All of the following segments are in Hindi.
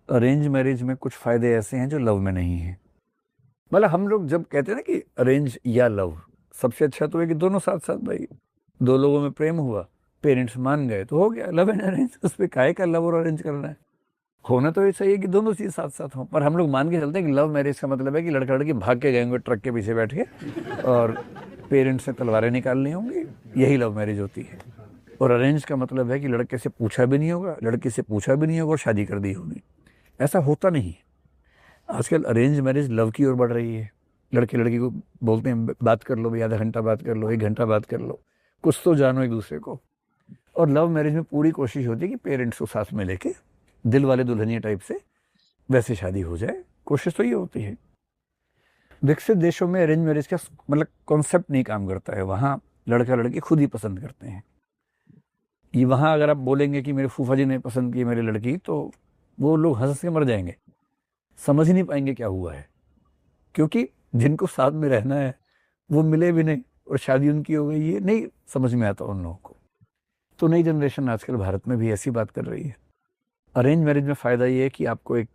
अरेंज मैरिज में कुछ फ़ायदे ऐसे हैं जो लव में नहीं हैं। मतलब हम लोग जब कहते हैं ना कि अरेंज या लव, सबसे अच्छा तो है कि दोनों साथ साथ भाई, दो लोगों में प्रेम हुआ, पेरेंट्स मान गए तो हो गया लव एंड अरेंज। उस पर काहे का लव और अरेंज करना है। होना तो ये सही है कि दोनों चीज़ साथ साथ हों, पर हम लोग मान के चलते हैं कि लव मैरिज का मतलब है कि लड़का लड़की भाग के गए होंगे ट्रक के पीछे बैठ के और पेरेंट्स से तलवारें निकाल ली होंगी, यही लव मैरिज होती है। और अरेंज का मतलब है कि लड़के से पूछा भी नहीं होगा, लड़की से पूछा भी नहीं होगा और शादी कर दी होगी। ऐसा होता नहीं है। आजकल अरेंज मैरिज लव की ओर बढ़ रही है। लड़के लड़की को बोलते हैं बात कर लो भाई, आधा घंटा बात कर लो, 1 घंटा बात कर लो, कुछ तो जानो एक दूसरे को। और लव मैरिज में पूरी कोशिश होती है कि पेरेंट्स को साथ में लेके दिल वाले दुल्हनिया टाइप से वैसे शादी हो जाए। कोशिश तो ये होती है। विकसित देशों में अरेंज मैरिज का मतलब कॉन्सेप्ट नहीं काम करता है। वहाँ लड़का लड़की खुद ही पसंद करते हैं। ये वहाँ अगर आप बोलेंगे कि मेरे फूफा जी ने पसंद की मेरी लड़की, तो वो लोग हंस के मर जाएंगे, समझ ही नहीं पाएंगे क्या हुआ है। क्योंकि जिनको साथ में रहना है वो मिले भी नहीं और शादी उनकी हो गई, ये नहीं समझ में आता उन लोगों को। तो नई जनरेशन आजकल भारत में भी ऐसी बात कर रही है। अरेंज मैरिज में फ़ायदा ये है कि आपको एक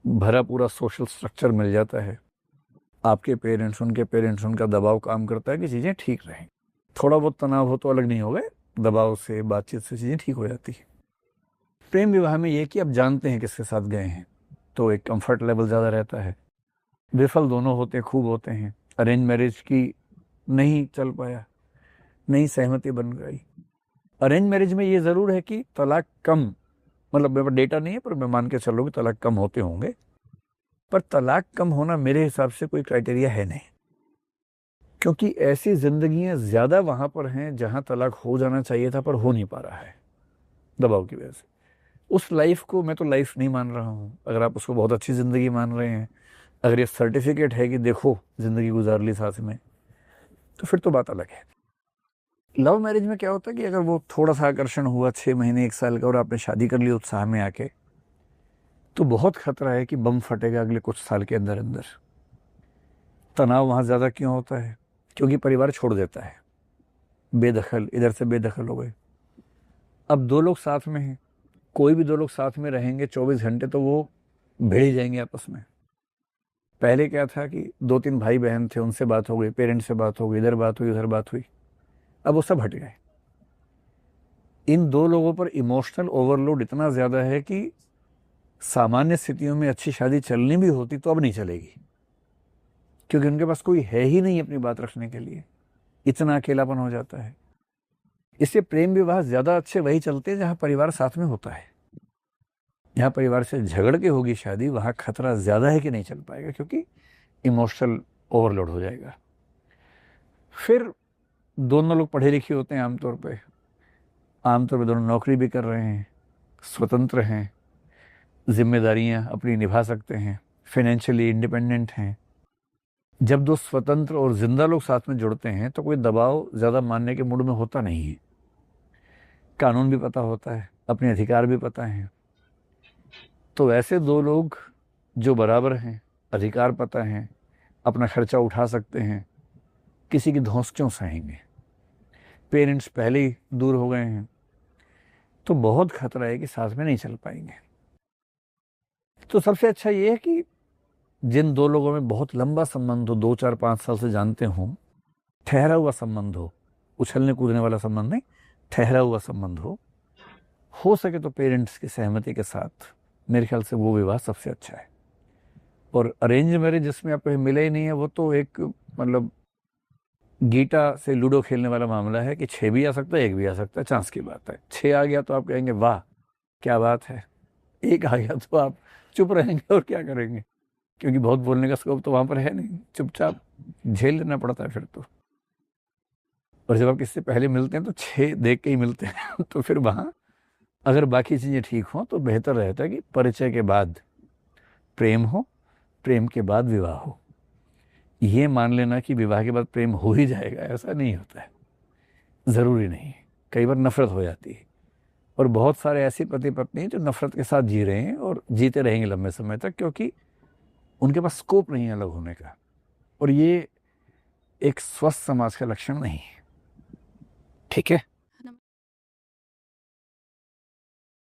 भरा पूरा सोशल स्ट्रक्चर मिल जाता है। आपके पेरेंट्स, उनके पेरेंट्स, उनका दबाव काम करता है कि चीज़ें ठीक रहें। थोड़ा बहुत तनाव हो तो अलग नहीं हो गए, दबाव से, बातचीत से चीज़ें ठीक हो जाती है। प्रेम विवाह में ये कि आप जानते हैं किसके साथ गए हैं, तो एक कंफर्ट लेवल ज़्यादा रहता है। विफल दोनों होते हैं, खूब होते हैं। अरेंज मैरिज की नहीं चल पाया, नहीं सहमति बन गई। अरेंज मैरिज में ये ज़रूर है कि तलाक कम, मतलब मेरे पास डेटा नहीं है पर मैं मान के चलो कि तलाक कम होते होंगे। पर तलाक कम होना मेरे हिसाब से कोई क्राइटेरिया है नहीं, क्योंकि ऐसी ज़िंदगियां ज़्यादा वहाँ पर हैं जहाँ तलाक हो जाना चाहिए था पर हो नहीं पा रहा है दबाव की वजह से। उस लाइफ को मैं तो लाइफ नहीं मान रहा हूँ। अगर आप उसको बहुत अच्छी ज़िंदगी मान रहे हैं, अगर ये सर्टिफिकेट है कि देखो ज़िंदगी गुजार ली साथ में, तो फिर तो बात अलग है। लव मैरिज में क्या होता है कि अगर वो थोड़ा सा आकर्षण हुआ 6 महीने 1 साल का और आपने शादी कर ली उत्साह में आके, तो बहुत खतरा है कि बम फटेगा अगले कुछ साल के अंदर अंदर। तनाव वहाँ ज़्यादा क्यों होता है? क्योंकि परिवार छोड़ देता है, बेदखल, इधर से बेदखल हो गए। अब दो लोग साथ में हैं, कोई भी दो लोग साथ में रहेंगे 24 घंटे तो वो भिड़ ही जाएंगे आपस में। पहले क्या था कि 2-3 भाई बहन थे, उनसे बात हो गई, पेरेंट्स से बात हो गई, इधर बात हुई उधर बात हुई, अब वो सब हट गए। इन दो लोगों पर इमोशनल ओवरलोड इतना ज़्यादा है कि सामान्य स्थितियों में अच्छी शादी चलनी भी होती तो अब नहीं चलेगी, क्योंकि उनके पास कोई है ही नहीं अपनी बात रखने के लिए। इतना अकेलापन हो जाता है। इससे प्रेम विवाह ज़्यादा अच्छे वही चलते हैं जहाँ परिवार साथ में होता है। जहाँ परिवार से झगड़ के होगी शादी, वहाँ खतरा ज़्यादा है कि नहीं चल पाएगा, क्योंकि इमोशनल ओवरलोड हो जाएगा। फिर दोनों लोग पढ़े लिखे होते हैं आमतौर पे दोनों नौकरी भी कर रहे हैं, स्वतंत्र हैं, जिम्मेदारियां अपनी निभा सकते हैं, फाइनेंशियली इंडिपेंडेंट हैं। जब दो स्वतंत्र और जिंदा लोग साथ में जुड़ते हैं तो कोई दबाव ज़्यादा मानने के मूड में होता नहीं है। कानून भी पता होता है, अपने अधिकार भी पता है। तो ऐसे दो लोग जो बराबर हैं, अधिकार पता है, अपना खर्चा उठा सकते हैं, किसी की धौंस क्यों सहेंगे? पेरेंट्स पहले ही दूर हो गए हैं, तो बहुत खतरा है कि साथ में नहीं चल पाएंगे। तो सबसे अच्छा ये है कि जिन दो लोगों में बहुत लंबा संबंध हो, 2 4 5 साल से जानते हों, ठहरा हुआ संबंध हो, उछलने कूदने वाला संबंध नहीं, ठहरा हुआ संबंध हो सके तो पेरेंट्स की सहमति के साथ, मेरे ख्याल से वो विवाह सबसे अच्छा है। और अरेंज मैरिज जिसमें आप कहीं मिले ही नहीं है, वो तो एक मतलब गीटा से लूडो खेलने वाला मामला है कि 6 भी आ सकता है, 1 भी आ सकता है, चांस की बात है। 6 आ गया तो आप कहेंगे वाह क्या बात है, 1 आ गया तो आप चुप रहेंगे और क्या करेंगे, क्योंकि बहुत बोलने का स्कोप तो वहाँ पर है नहीं, चुपचाप झेल लेना पड़ता है फिर तो। और जब आप किससे पहले मिलते हैं तो 6 देख के ही मिलते हैं तो फिर वहाँ अगर बाकी चीज़ें ठीक हों तो बेहतर रहता है कि परिचय के बाद प्रेम हो, प्रेम के बाद विवाह हो। ये मान लेना कि विवाह के बाद प्रेम हो ही जाएगा, ऐसा नहीं होता है, ज़रूरी नहीं है। कई बार नफरत हो जाती है, और बहुत सारे ऐसे पति पत्नी हैं जो नफरत के साथ जी रहे हैं और जीते रहेंगे लंबे समय तक, क्योंकि उनके पास स्कोप नहीं है अलग होने का। और ये एक स्वस्थ समाज का लक्षण नहीं है। ठीक है।